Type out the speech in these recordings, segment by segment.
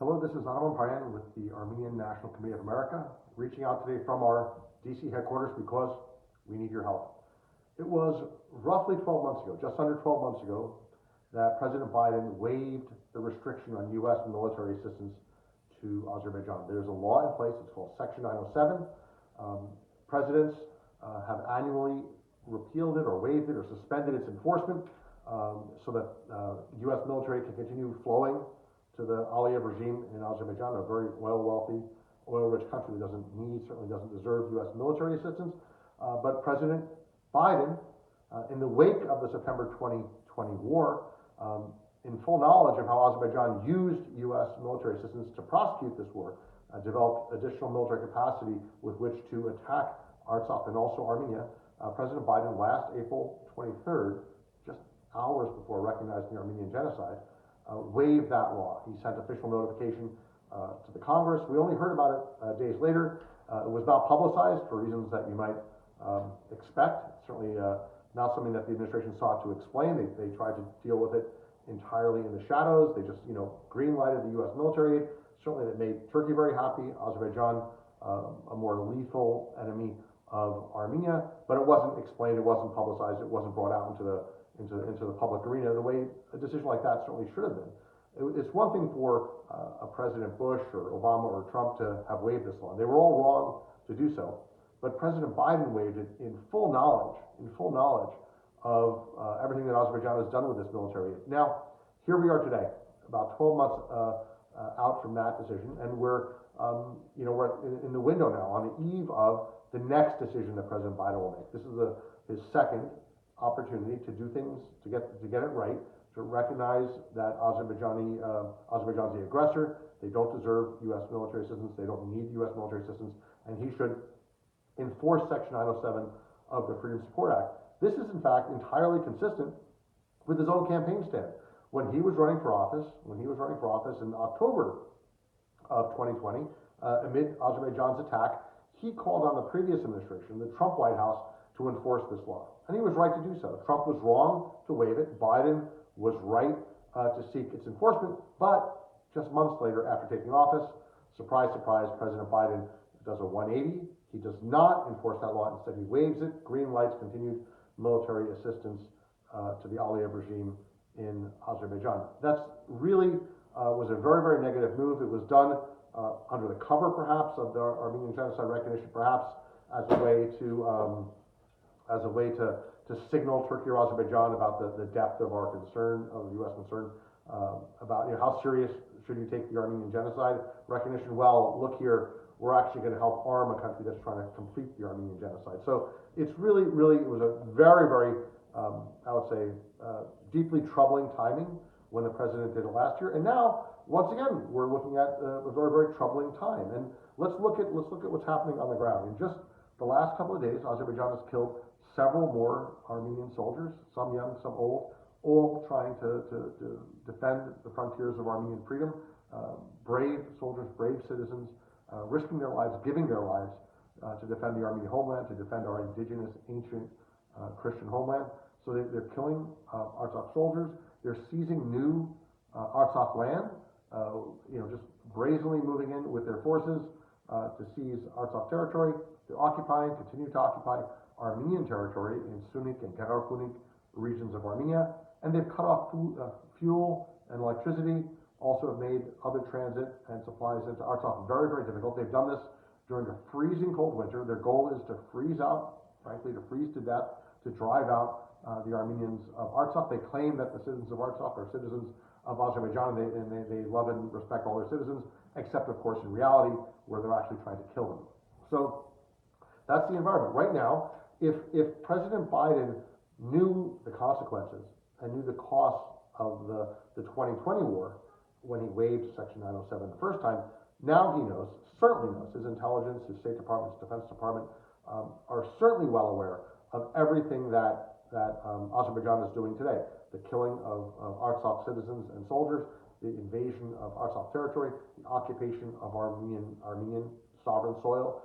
Hello, this is Armenia with the Armenian National Committee of America, reaching out today from our DC headquarters because we need your help. It was roughly 12 months ago, just under 12 months ago, that President Biden waived the restriction on U.S. military assistance to Azerbaijan. There's a law in place, it's called Section 907. Presidents have annually repealed it or waived it or suspended its enforcement so that U.S. military can continue flowing to the Aliyev regime in Azerbaijan, a very oil-wealthy, oil-rich country that certainly doesn't deserve U.S. military assistance. But President Biden, in the wake of the September 2020 war, in full knowledge of how Azerbaijan used U.S. military assistance to prosecute this war, developed additional military capacity with which to attack Artsakh and also Armenia, President Biden last April 23rd, just hours before recognizing the Armenian genocide, waived that law. He sent official notification to the Congress. We only heard about it days later. It was not publicized for reasons that you might expect. Certainly not something that the administration sought to explain. They tried to deal with it entirely in the shadows. They just, green lighted the U.S. military aid. Certainly that made Turkey very happy. Azerbaijan, a more lethal enemy of Armenia, but it wasn't explained, it wasn't publicized, it wasn't brought out into the public arena the way a decision like that certainly should have been. It's one thing for a President Bush or Obama or Trump to have waived this law. They were all wrong to do so, but President Biden waived it in full knowledge of everything that Azerbaijan has done with this military aid. Now, here we are today, about 12 months out from that decision, and we're in the window now, on the eve of the next decision that President Biden will make. This is his second opportunity to do things, to get it right, to recognize that Azerbaijan's the aggressor. They don't deserve U.S. military assistance. They don't need U.S. military assistance, and he should enforce Section 907 of the Freedom Support Act. This is, in fact, entirely consistent with his own campaign stand. When he was running for office in October of 2020, amid Azerbaijan's attack, he called on the previous administration, the Trump White House, to enforce this law. And he was right to do so. Trump was wrong to waive it. Biden was right to seek its enforcement. But just months later, after taking office, surprise, surprise, President Biden does a 180. He does not enforce that law. Instead, he waives it. Green lights continued military assistance to the Aliyev regime in Azerbaijan. That's really was a very, very negative move. It was done under the cover, perhaps, of the Armenian genocide recognition, perhaps as a way to signal Turkey or Azerbaijan about the depth of our concern, of the U.S. concern, about how serious should you take the Armenian genocide recognition. Well, look here, we're actually going to help arm a country that's trying to complete the Armenian genocide. So it's really, it was a very, very, I would say, deeply troubling timing when the president did it last year. And now, once again, we're looking at a very, very troubling time. And let's look at what's happening on the ground. In just the last couple of days, Azerbaijan has killed several more Armenian soldiers, some young, some old, all trying to defend the frontiers of Armenian freedom. Brave soldiers, brave citizens, risking their lives, giving their lives to defend the Armenian homeland, to defend our indigenous, ancient Christian homeland. So they're killing Artsakh soldiers. They're seizing new Artsakh land, just brazenly moving in with their forces to seize Artsakh territory. They're occupying, continue to occupy Armenian territory in Sunik and Kararkunik regions of Armenia, and they've cut off fuel and electricity, also have made other transit and supplies into Artsakh very, very difficult. They've done this during a freezing cold winter. Their goal is to freeze out, frankly, to freeze to death, to drive out the Armenians of Artsakh. They claim that the citizens of Artsakh are citizens of Azerbaijan, and they love and respect all their citizens, except, of course, in reality, where they're actually trying to kill them. So that's the environment. Right now, if President Biden knew the consequences and knew the cost of the 2020 war when he waived Section 907 the first time, now he knows, certainly knows, his intelligence, his State Department, his Defense Department are certainly well aware of everything that Azerbaijan is doing today. The killing of Artsakh citizens and soldiers, the invasion of Artsakh territory, the occupation of Armenian sovereign soil,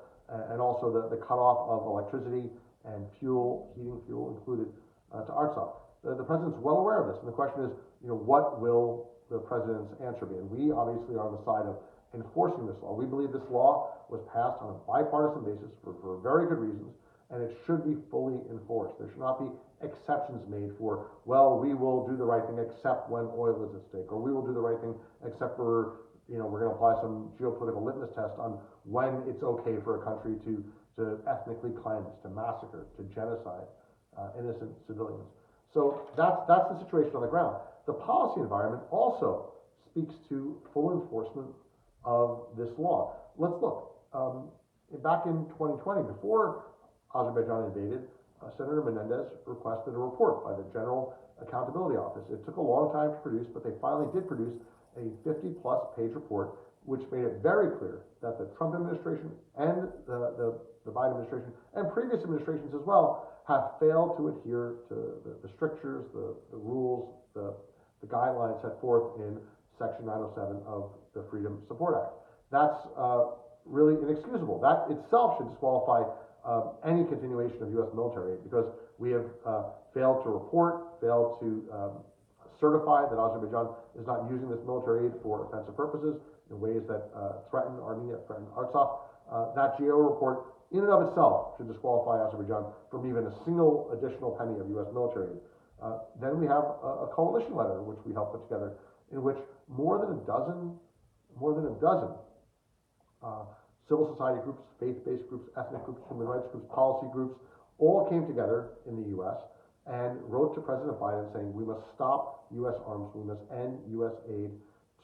and also the cutoff of electricity and heating fuel included to Artsakh. The president's well aware of this, and the question is, what will the president's answer be? And we obviously are on the side of enforcing this law. We believe this law was passed on a bipartisan basis for very good reasons, and it should be fully enforced. There should not be exceptions made for, well, we will do the right thing except when oil is at stake, or we will do the right thing except for, we're going to apply some geopolitical litmus test on when it's okay for a country to ethnically cleanse, to massacre, to genocide innocent civilians. So that's the situation on the ground. The policy environment also speaks to full enforcement of this law. Let's look. Back in 2020, before Azerbaijan invaded, Senator Menendez requested a report by the General Accountability Office. It took a long time to produce, but they finally did produce a 50-plus page report, which made it very clear that the Trump administration and the Biden administration and previous administrations as well have failed to adhere to the strictures, the rules, the guidelines set forth in Section 907 of the Freedom Support Act. That's really inexcusable. That itself should disqualify any continuation of U.S. military aid, because we have failed to report, failed to certify that Azerbaijan is not using this military aid for offensive purposes in ways that threaten Armenia, threaten Artsakh. That GAO report in and of itself should disqualify Azerbaijan from even a single additional penny of U.S. military aid. Then we have a coalition letter, which we helped put together, in which more than a dozen civil society groups, faith-based groups, ethnic groups, human rights groups, policy groups, all came together in the U.S. and wrote to President Biden saying, we must stop U.S. arms, we must end U.S. aid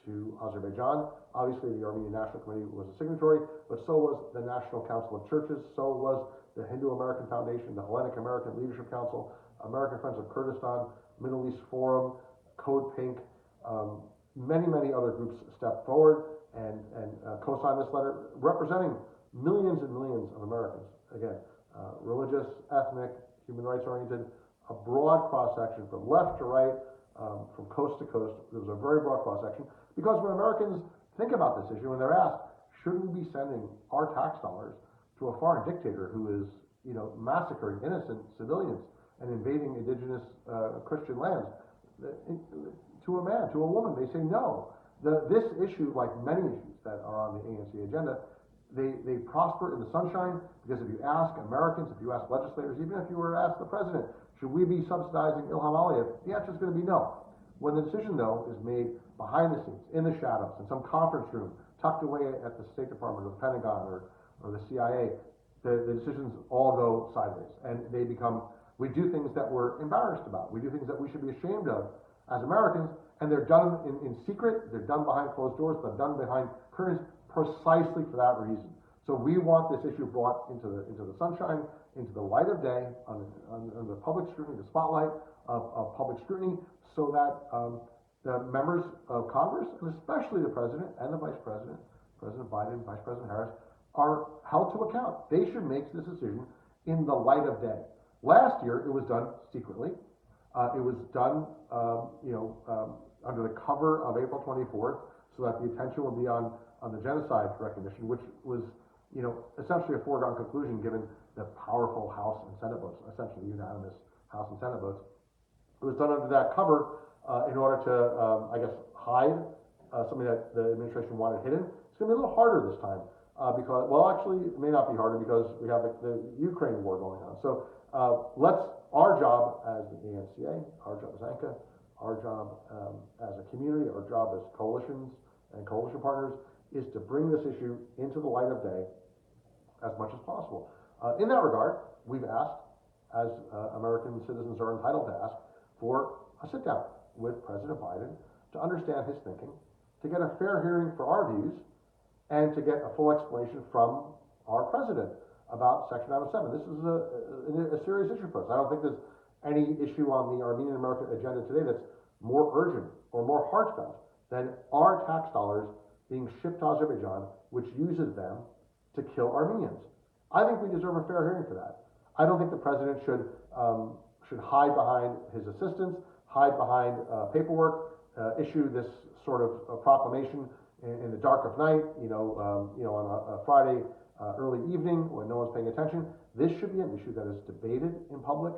to Azerbaijan. Obviously, the Armenian National Committee was a signatory, but so was the National Council of Churches, so was the Hindu-American Foundation, the Hellenic American Leadership Council, American Friends of Kurdistan, Middle East Forum, Code Pink. Many other groups stepped forward and co-signed this letter, representing millions and millions of Americans. Again, religious, ethnic, human rights oriented, a broad cross-section from left to right, from coast to coast. There was a very broad cross-section, because when Americans think about this issue, when they're asked, shouldn't we be sending our tax dollars to a foreign dictator who is, massacring innocent civilians and invading indigenous Christian lands, to a man, to a woman, they say no. This issue, like many issues that are on the ANC agenda, they prosper in the sunshine, because if you ask Americans, if you ask legislators, even if you were to ask the president, should we be subsidizing Ilham Aliyev, the answer is going to be no. When the decision, though, is made behind the scenes, in the shadows, in some conference room, tucked away at the State Department or the Pentagon or the CIA, the decisions all go sideways, and we do things that we're embarrassed about. We do things that we should be ashamed of as Americans, and they're done in secret, they're done behind closed doors, they're done behind curtains, precisely for that reason. So we want this issue brought into the sunshine, into the light of day, on the public scrutiny, the spotlight of public scrutiny, so that the members of Congress, and especially the President and the Vice President, President Biden, Vice President Harris, are held to account. They should make this decision in the light of day. Last year, it was done secretly. It was done, under the cover of April 24th, so that the attention would be on the genocide recognition, which was, essentially a foregone conclusion given the powerful House and Senate votes, essentially unanimous House and Senate votes. It was done under that cover in order to, hide something that the administration wanted hidden. It's going to be a little harder this time because, actually, it may not be harder because we have the Ukraine war going on. So our job as the ANCA, our job as ANCA, our job as a community, our job as coalitions and coalition partners is to bring this issue into the light of day as much as possible. In that regard, we've asked, as American citizens are entitled to ask, for a sit-down with President Biden to understand his thinking, to get a fair hearing for our views, and to get a full explanation from our president about Section 907. This is a serious issue for us. I don't think there's any issue on the Armenian American agenda today that's more urgent or more heartfelt than our tax dollars being shipped to Azerbaijan, which uses them to kill Armenians. I think we deserve a fair hearing for that. I don't think the president should hide behind his assistants, hide behind paperwork, issue this sort of proclamation in the dark of night, on a Friday early evening when no one's paying attention. This should be an issue that is debated in public,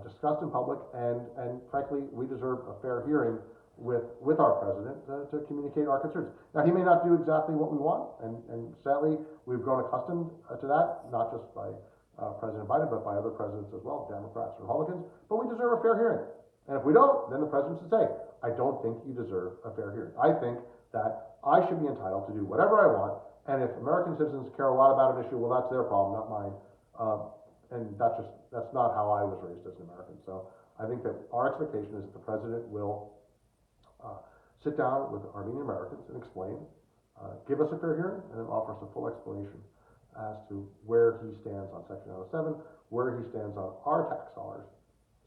discussed in public, and frankly, we deserve a fair hearing with our president to communicate our concerns. Now, he may not do exactly what we want, and sadly, we've grown accustomed to that, not just by President Biden, but by other presidents as well, Democrats and Republicans, but we deserve a fair hearing. And if we don't, then the president should say, I don't think you deserve a fair hearing. I think that I should be entitled to do whatever I want, and if American citizens care a lot about an issue, well, that's their problem, not mine. And that's not how I was raised as an American. So I think that our expectation is that the president will sit down with Armenian Americans and explain, give us a fair hearing, and then offer us a full explanation as to where he stands on Section 907, where he stands on our tax dollars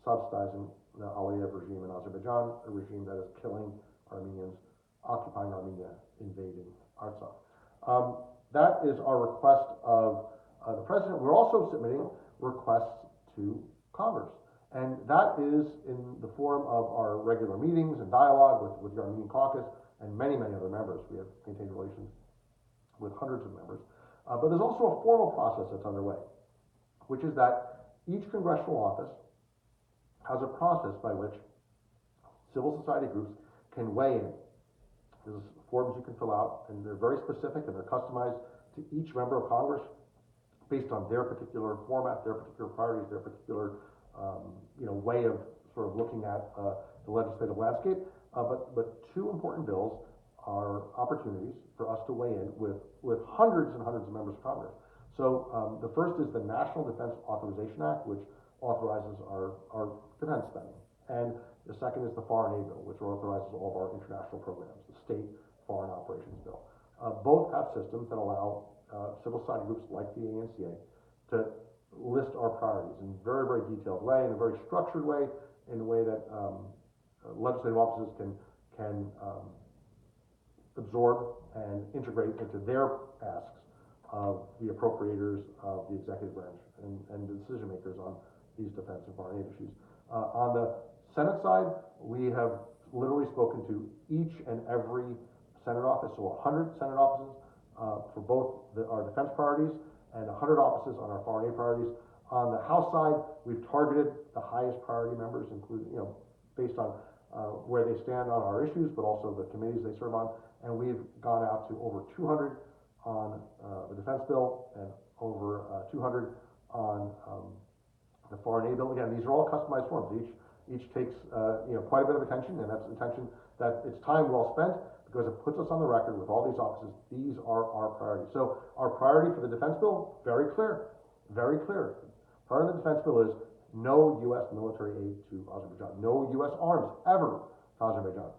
subsidizing the Aliyev regime in Azerbaijan, a regime that is killing Armenians, occupying Armenia, invading Artsakh. That is our request of the president. We're also submitting requests to Congress, and that is in the form of our regular meetings and dialogue with the Armenian caucus and many, many other members. We have maintained relations with hundreds of members. But there's also a formal process that's underway, which is that each congressional office has a process by which civil society groups can weigh in. There's forms you can fill out, and they're very specific, and they're customized to each member of Congress based on their particular format, their particular priorities, their particular way of sort of looking at the legislative landscape. But two important bills are opportunities for us to weigh in with hundreds and hundreds of members of Congress. So the first is the National Defense Authorization Act, which authorizes our defense spending. And the second is the Foreign Aid Bill, which authorizes all of our international programs, the State Foreign Operations Bill. Both have systems that allow civil society groups like the ANCA to list our priorities in a very, very detailed way, in a very structured way, in a way that legislative offices can absorb and integrate into their asks of the appropriators of the executive branch and the decision makers on these defense and foreign aid issues. On the Senate side, we have literally spoken to each and every Senate office, so 100 Senate offices for both our defense priorities and 100 offices on our foreign aid priorities. On the House side, we've targeted the highest priority members, including, based on where they stand on our issues, but also the committees they serve on. And we've gone out to over 200 on the defense bill and over 200 on the foreign aid bill. Again, these are all customized forms. Each takes quite a bit of attention, and that's attention that it's time well spent because it puts us on the record with all these offices. These are our priorities. So our priority for the defense bill, very clear, very clear. Part of the defense bill is no U.S. military aid to Azerbaijan, no U.S. arms ever to Azerbaijan.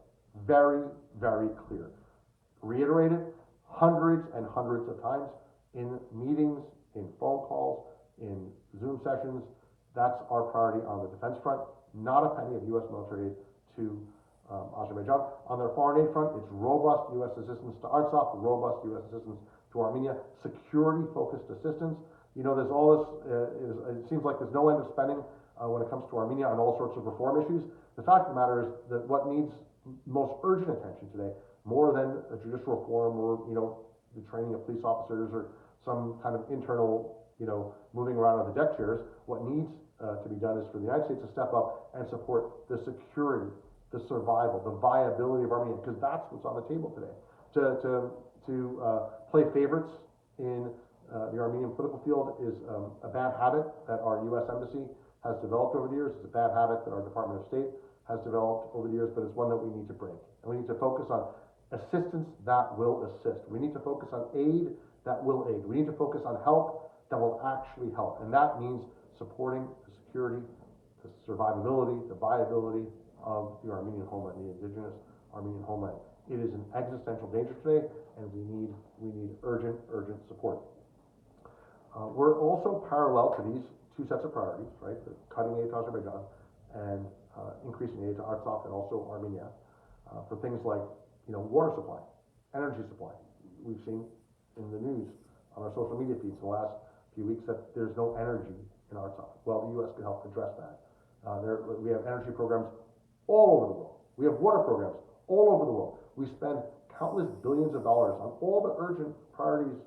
Very, very clear. Reiterated hundreds and hundreds of times in meetings, in phone calls, in Zoom sessions. That's our priority on the defense front. Not a penny of U.S. military aid to Azerbaijan. On their foreign aid front, it's robust U.S. assistance to Artsakh, robust U.S. assistance to Armenia, security-focused assistance. There's all this, it seems like there's no end of spending when it comes to Armenia on all sorts of reform issues. The fact of the matter is that what needs most urgent attention today, more than a judicial reform or, the training of police officers or some kind of internal, moving around on the deck chairs, what needs to be done is for the United States to step up and support the security, the survival, the viability of Armenia, because that's what's on the table today. To play favorites in the Armenian political field is a bad habit that our U.S. Embassy has developed over the years. It's a bad habit that our Department of State has developed over the years, but it's one that we need to break. And we need to focus on assistance that will assist. We need to focus on aid that will aid. We need to focus on help that will actually help. And that means supporting the security, the survivability, the viability of the Armenian homeland, the indigenous Armenian homeland. It is an existential danger today, and we need urgent support. We're also parallel to these two sets of priorities, right? The cutting aid to Azerbaijan and increasing aid to Artsakh and also Armenia for things like, water supply, energy supply. We've seen in the news on our social media feeds the last few weeks that there's no energy in Artsakh. Well, the U.S. can help address that. We have energy programs all over the world. We have water programs all over the world. We spend countless billions of dollars on all the urgent priorities,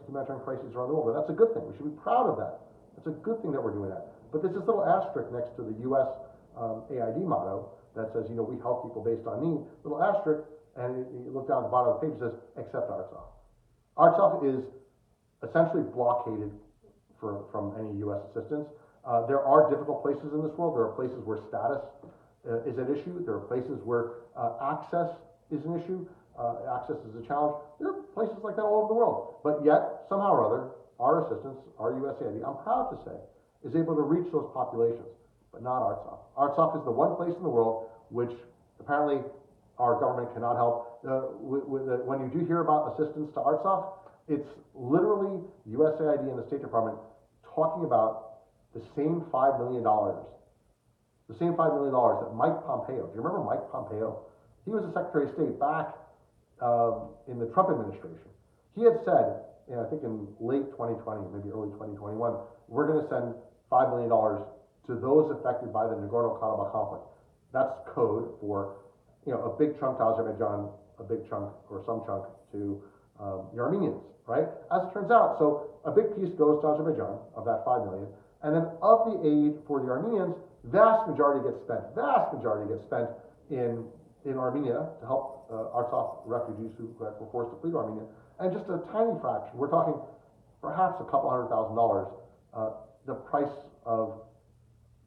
humanitarian crises around the world. But that's a good thing. We should be proud of that. It's a good thing that we're doing that. But there's this little asterisk next to the U.S. AID motto that says, we help people based on need, little asterisk, and you look down at the bottom of the page, it says, except Artsakh. Artsakh is essentially blockaded from any U.S. assistance. There are difficult places in this world. There are places where status is an issue. There are places where access is an issue. Access is a challenge. There are places like that all over the world. But yet, somehow or other, our assistance, our USAID, I'm proud to say, is able to reach those populations, but not Artsakh. Artsakh is the one place in the world which apparently our government cannot help. When you do hear about assistance to Artsakh, it's literally USAID and the State Department talking about the same $5 million. The same $5 million that Mike Pompeo, do you remember Mike Pompeo? He was the Secretary of State back in the Trump administration. He had said, I think in late 2020, maybe early 2021, we're going to send $5 million to those affected by the Nagorno-Karabakh conflict. That's code for, a big chunk to Azerbaijan, a big chunk or some chunk to the Armenians, right? As it turns out, so a big piece goes to Azerbaijan of that $5 million, and then of the aid for the Armenians, vast majority gets spent in Armenia to help Artsakh refugees who were forced to flee to Armenia, and just a tiny fraction, we're talking perhaps a couple $100,000, the price of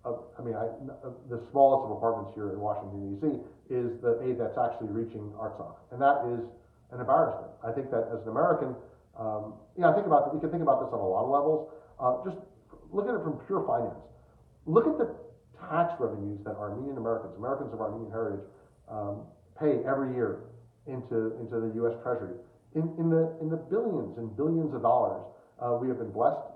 the smallest of apartments here in Washington, D.C. is the aid that's actually reaching Artsakh. And that is an embarrassment. I think that as an American, we can think about this on a lot of levels. Just look at it from pure finance. Look at the tax revenues that Armenian Americans of Armenian heritage, pay every year into the U.S. Treasury. In the billions and billions of dollars. We have been blessed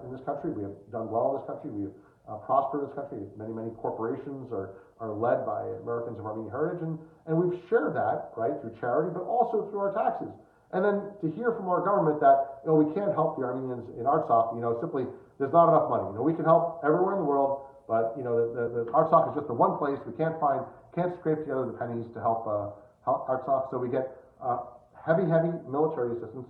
in this country. We have done well in this country. We have prospered in this country. Many corporations are led by Americans of Armenian heritage, and we've shared that, right, through charity, but also through our taxes. And then to hear from our government that, we can't help the Armenians in Artsakh, simply there's not enough money. We can help everywhere in the world, but, the Artsakh is just the one place we can't scrape together the pennies to help Artsakh. So we get heavy military assistance.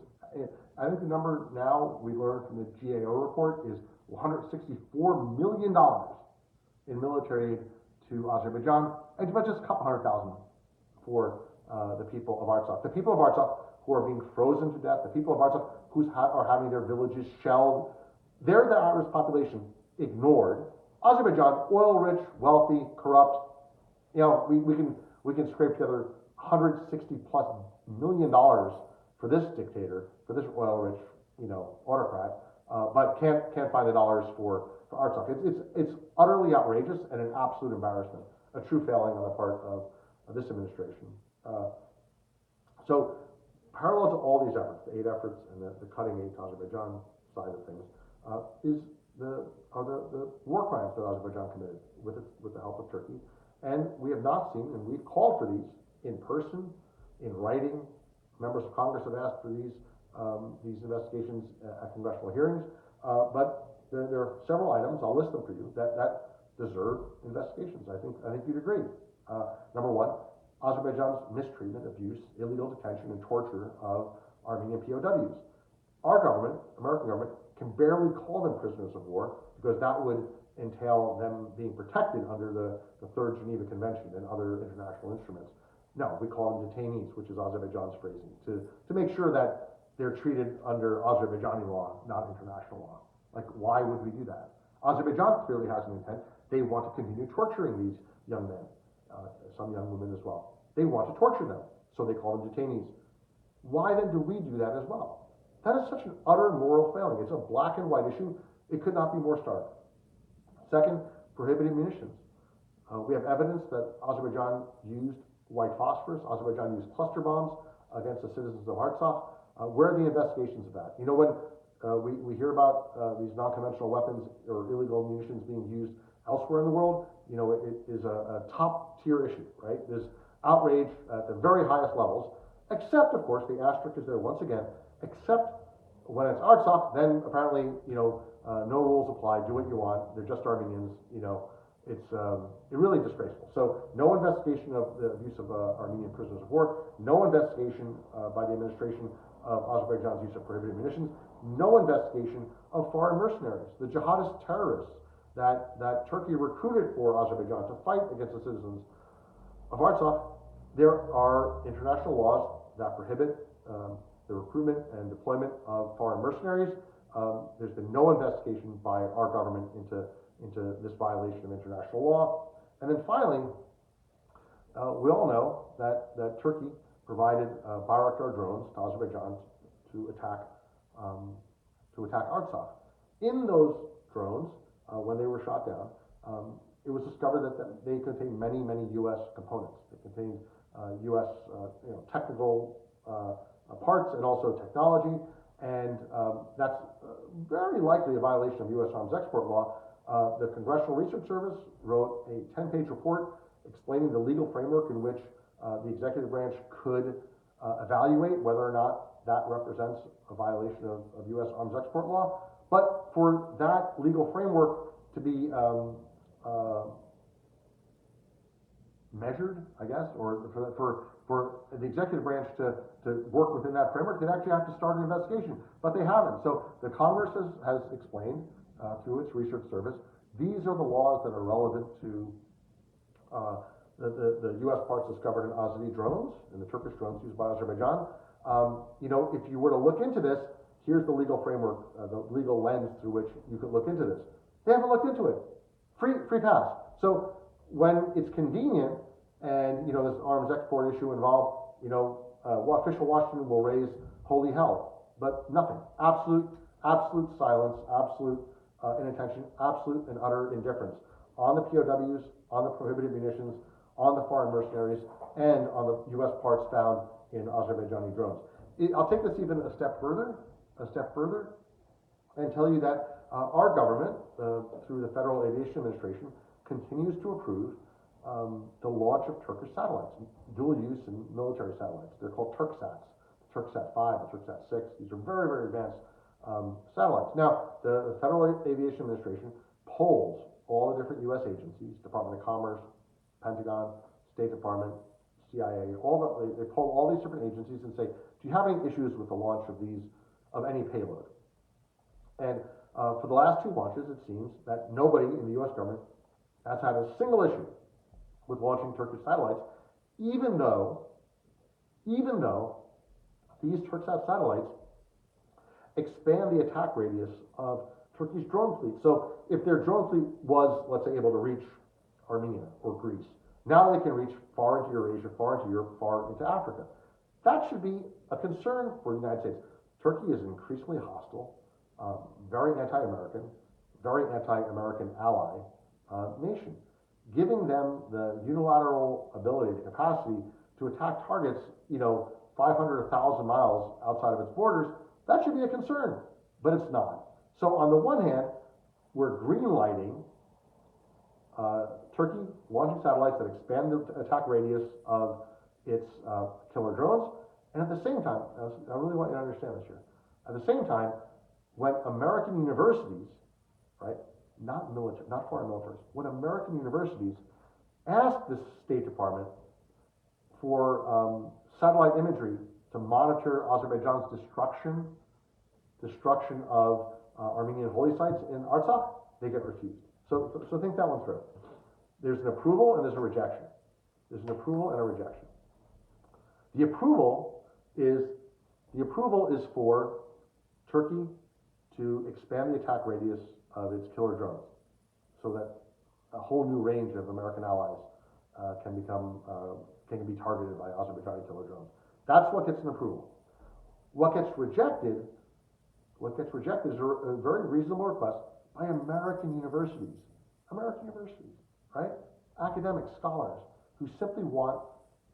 I think the number now we learned from the GAO report is $164 million in military aid to Azerbaijan, but just a couple $100,000 for the people of Artsakh. The people of Artsakh who are being frozen to death, the people of Artsakh who are having their villages shelled, they're the at-risk population ignored. Azerbaijan, oil-rich, wealthy, corrupt. We can scrape together $160+ million for this dictator, for this oil-rich, autocrat, but can't find the dollars for Artsakh. It's utterly outrageous and an absolute embarrassment, a true failing on the part of this administration. So, parallel to all these efforts, the aid efforts and the cutting aid to Azerbaijan side of things, are the war crimes that Azerbaijan committed with the help of Turkey. And we have not seen, and we've called for these in person, in writing. Members of Congress have asked for these investigations at congressional hearings, but there are several items, I'll list them for you, that deserve investigations. I think you'd agree. Number one, Azerbaijan's mistreatment, abuse, illegal detention, and torture of Armenian POWs. Our government, American government, can barely call them prisoners of war because that would entail them being protected under the Third Geneva Convention and other international instruments. No, we call them detainees, which is Azerbaijan's phrasing, to make sure that they're treated under Azerbaijani law, not international law. Like, why would we do that? Azerbaijan clearly has an intent. They want to continue torturing these young men, some young women as well. They want to torture them, so they call them detainees. Why then do we do that as well? That is such an utter moral failing. It's a black and white issue. It could not be more stark. Second, prohibited munitions. We have evidence that Azerbaijan used white phosphorus. Azerbaijan used cluster bombs against the citizens of Artsakh. Where are the investigations of that? When we hear about these non-conventional weapons or illegal munitions being used elsewhere in the world, it is a top-tier issue, right? There's outrage at the very highest levels, except, of course, the asterisk is there once again, except when it's Artsakh, then apparently, no rules apply, do what you want, they're just Armenians, it's really disgraceful. So no investigation of the abuse of Armenian prisoners of war, no investigation by the administration of Azerbaijan's use of prohibited munitions, no investigation of foreign mercenaries, the jihadist terrorists that Turkey recruited for Azerbaijan to fight against the citizens of Artsakh, there are international laws that prohibit the recruitment and deployment of foreign mercenaries. There's been no investigation by our government into this violation of international law. And then finally, we all know that Turkey provided Bayraktar drones to Azerbaijan to attack Artsakh. In those drones, when they were shot down, it was discovered that they contained many U.S. components. They contained U.S. Technical parts and also technology, and that's very likely a violation of U.S. arms export law. The Congressional Research Service wrote a 10-page report explaining the legal framework in which the executive branch could evaluate whether or not that represents a violation of U.S. arms export law. But for that legal framework to be measured, I guess, or for the executive branch to work within that framework, they'd actually have to start an investigation, but they haven't. So the Congress has explained through its research service, these are the laws that are relevant to the U.S. parts discovered in Azadi drones, and the Turkish drones used by Azerbaijan. If you were to look into this, here's the legal framework, the legal lens through which you could look into this. They haven't looked into it. Free pass. So when it's convenient, and this arms export issue involved, official Washington will raise holy hell, but nothing. Absolute silence, absolute inattention, absolute and utter indifference on the POWs, on the prohibited munitions, on the foreign mercenaries, and on the U.S. parts found in Azerbaijani drones. I'll take this even a step further, and tell you that our government, through the Federal Aviation Administration, continues to approve the launch of Turkish satellites, dual-use and military satellites. They're called TurkSats, TurkSat 5, the TurkSat 6. These are very advanced satellites. Now, the Federal Aviation Administration polls all the different U.S. agencies, Department of Commerce, Pentagon, State Department, CIA, they poll all these different agencies and say, do you have any issues with the launch of any payload? And for the last two launches, it seems that nobody in the U.S. government has had a single issue with launching Turkish satellites, even though these TurkSat satellites expand the attack radius of Turkey's drone fleet. So if their drone fleet was, let's say, able to reach Armenia or Greece, now they can reach far into Eurasia, far into Europe, far into Africa. That should be a concern for the United States. Turkey is an increasingly hostile, very anti-American, very anti-American ally nation. Giving them the unilateral ability, the capacity to attack targets, 500, 1,000 miles outside of its borders, that should be a concern, but it's not. So on the one hand, we're green-lighting Turkey launching satellites that expand the attack radius of its killer drones, and at the same time, I really want you to understand this here, at the same time, when American universities, right, not foreign militaries, when American universities ask the State Department for satellite imagery to monitor Azerbaijan's destruction of Armenian holy sites in Artsakh, they get refused. So think that one through. There's an approval and there's a rejection. There's an approval and a rejection. The approval is for Turkey to expand the attack radius of its killer drones, so that a whole new range of American allies can be targeted by Azerbaijani killer drones. That's what gets an approval. What gets rejected is a very reasonable request by American universities, right? Academics, scholars, who simply want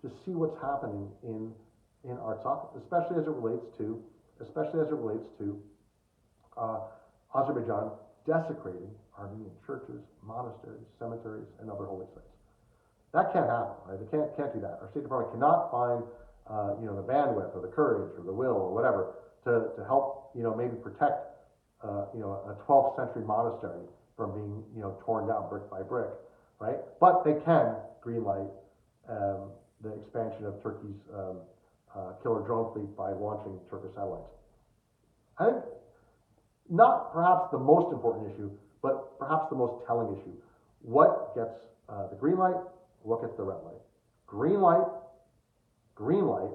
to see what's happening in Artsakh, especially as it relates to Azerbaijan desecrating Armenian churches, monasteries, cemeteries, and other holy sites. That can't happen, right? They can't do that. Our State Department cannot find, the bandwidth or the courage or the will or whatever to help, maybe protect, a 12th century monastery from being, torn down brick by brick, right? But they can greenlight the expansion of Turkey's killer drone fleet by launching Turkish satellites. I think not perhaps the most important issue, but perhaps the most telling issue. What gets the green light? What gets the red light? Green light, green light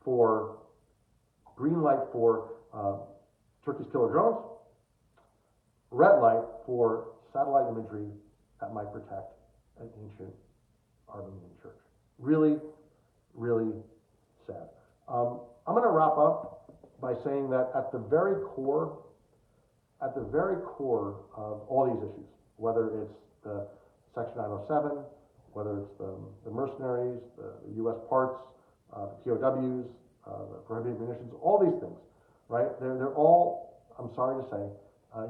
for Turkey's killer drones. Red light for satellite imagery that might protect an ancient Armenian church. Really, really sad. I'm going to wrap up by saying that at the very core of all these issues, whether it's the Section 907, whether it's the mercenaries, the U.S. parts, the POWs, the prohibited munitions, all these things, right? They're all, I'm sorry to say,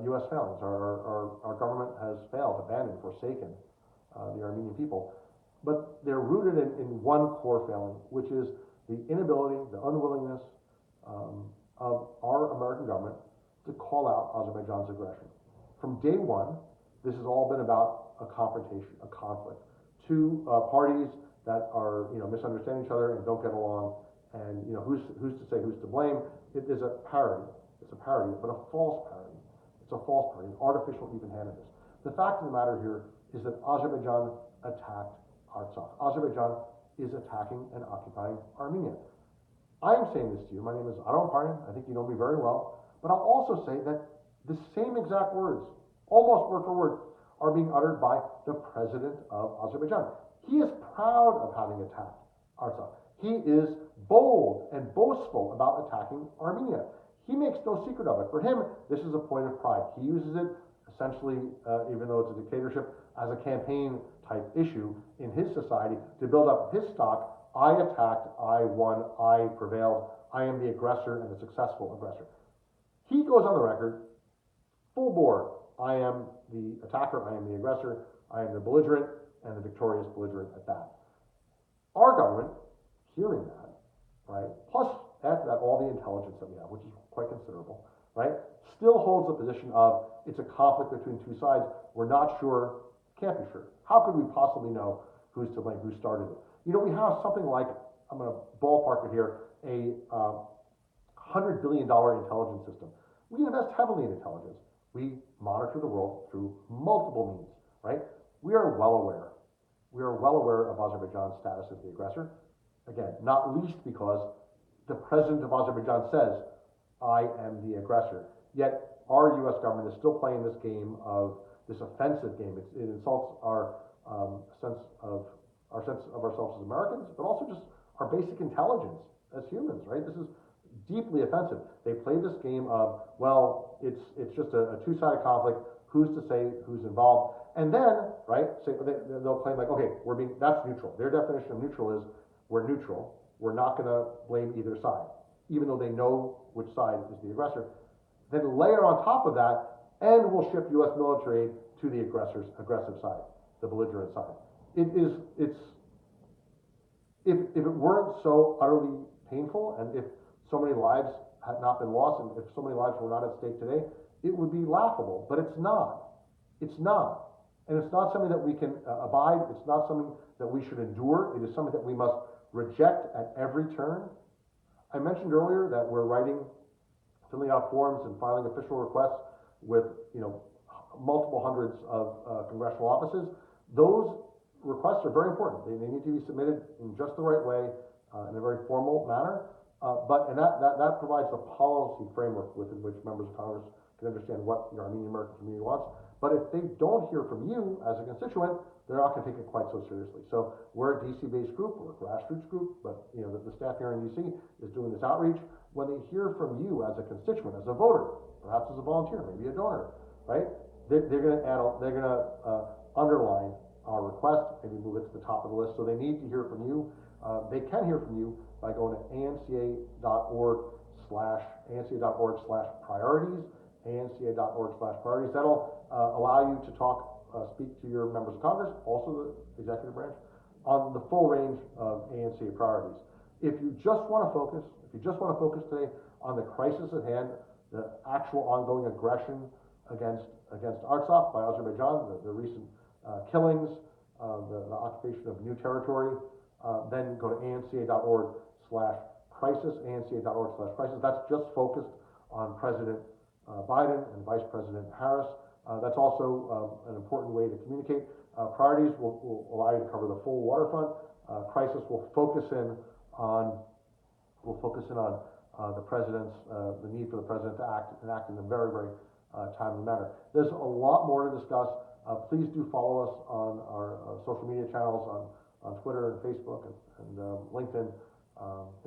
U.S. failings. Our government has failed, abandoned, forsaken the Armenian people. But they're rooted in one core failing, which is the inability, the unwillingness of our American government to call out Azerbaijan's aggression. From day one, this has all been about a confrontation, a conflict. Two parties that are, misunderstanding each other and don't get along, and who's to say who's to blame. It is a parody. It's a parody, but a false parody. It's a false parody, an artificial even-handedness. The fact of the matter here is that Azerbaijan attacked Artsakh. Azerbaijan is attacking and occupying Armenia. I am saying this to you. My name is Adam Paryan. I think you know me very well. But I'll also say that the same exact words, almost word for word, are being uttered by the president of Azerbaijan. He is proud of having attacked Artsakh. He is bold and boastful about attacking Armenia. He makes no secret of it. For him, this is a point of pride. He uses it essentially, even though it's a dictatorship, as a campaign type issue in his society to build up his stock. I attacked, I won, I prevailed, I am the aggressor and the successful aggressor. He goes on the record, full bore, I am the attacker, I am the aggressor, I am the belligerent, and the victorious belligerent at that. Our government, hearing that, right, plus add to that all the intelligence that we have, which is quite considerable, right, still holds the position of it's a conflict between two sides. We're not sure, can't be sure. How could we possibly know who's to blame, who started it? We have something like, I'm going to ballpark it here, a $100 billion intelligence system. We invest heavily in intelligence. We monitor the world through multiple means, right? We are well aware. We are well aware of Azerbaijan's status as the aggressor. Again, not least because the president of Azerbaijan says, I am the aggressor. Yet our U.S. government is still playing this game of this offensive game. It insults our sense of ourselves as Americans, but also just our basic intelligence as humans, right? This is deeply offensive. They play this game of, well, it's just a two-sided conflict. Who's to say who's involved? And then, right, they'll claim like, okay, that's neutral. Their definition of neutral is we're neutral. We're not going to blame either side, even though they know which side is the aggressor. Then layer on top of that, and we'll ship U.S. military to the aggressive side, the belligerent side. If it weren't so utterly painful, and if so many lives had not been lost, and if so many lives were not at stake today, it would be laughable. But it's not. It's not. And it's not something that we can abide. It's not something that we should endure. It is something that we must reject at every turn. I mentioned earlier that we're filling out forms and filing official requests with, multiple hundreds of congressional offices. Those requests are very important. They need to be submitted in just the right way, in a very formal manner. And that provides the policy framework within which members of Congress can understand what the Armenian American community wants. But if they don't hear from you as a constituent, they're not going to take it quite so seriously. So we're a DC-based group, we're a grassroots group, but the staff here in DC is doing this outreach. When they hear from you as a constituent, as a voter, perhaps as a volunteer, maybe a donor, right? They're going to underline our request, maybe move it to the top of the list. So they need to hear from you. They can hear from you by going to anca.org/priorities, anca.org/priorities. That'll allow you to speak to your members of Congress, also the executive branch, on the full range of ANCA priorities. If you just want to focus today on the crisis at hand, the actual ongoing aggression against Artsakh by Azerbaijan, the recent killings, the occupation of new territory, then go to anca.org/crisis, anca.org/crisis. That's just focused on President Biden and Vice President Harris. That's also an important way to communicate. Priorities will allow you to cover the full waterfront. crisis will focus in on the president's the need for the president to act in a very, very timely manner. There's a lot more to discuss. Please do follow us on our social media channels on Twitter and Facebook and LinkedIn,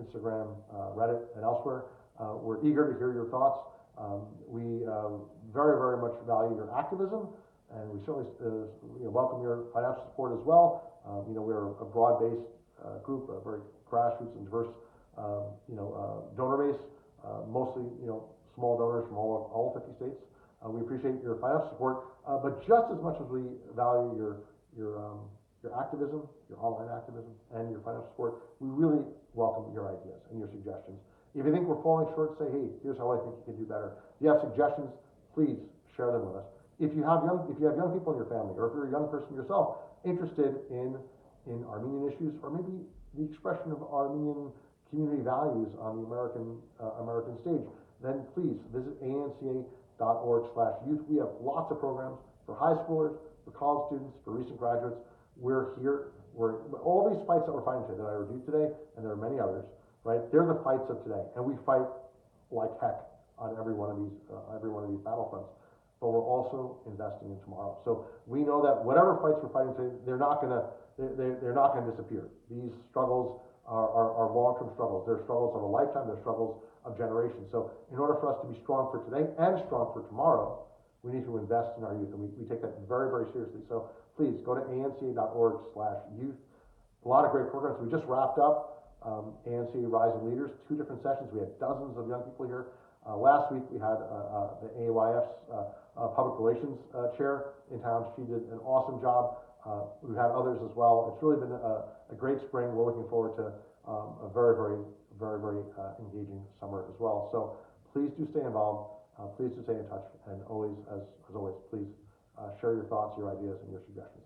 Instagram, Reddit, and elsewhere. We're eager to hear your thoughts. We very, very much value your activism, and we certainly welcome your financial support as well. We're a broad-based group, a very grassroots and diverse donor base, mostly small donors from all 50 states. We appreciate your financial support, but just as much as we value your activism, your online activism, and your financial support, we really welcome your ideas and your suggestions. If you think we're falling short, say, hey, here's how I think you can do better. If you have suggestions, please share them with us. If you have young people in your family, or if you're a young person yourself interested in Armenian issues, or maybe the expression of Armenian community values on the American stage, then please visit anca.org/youth. We have lots of programs for high schoolers, for college students, for recent graduates. We're here. All these fights that we're fighting today, that I reviewed today, and there are many others, right? They're the fights of today, and we fight like heck on every one of these battlefronts. But we're also investing in tomorrow. So we know that whatever fights we're fighting today, they're not going to disappear. These struggles are long-term struggles. They're struggles of a lifetime. They're struggles of generations. So in order for us to be strong for today and strong for tomorrow, we need to invest in our youth, and we take that very, very seriously. So please go to anca.org/youth. A lot of great programs. We just wrapped up ANC Rising Leaders, 2 different sessions. We had dozens of young people here. Last week we had the AYF's public relations chair in town. She did an awesome job. We've had others as well. It's really been a great spring. We're looking forward to a very, very, very, very engaging summer as well. So please do stay involved. Please do stay in touch. And always, as always, please share your thoughts, your ideas, and your suggestions.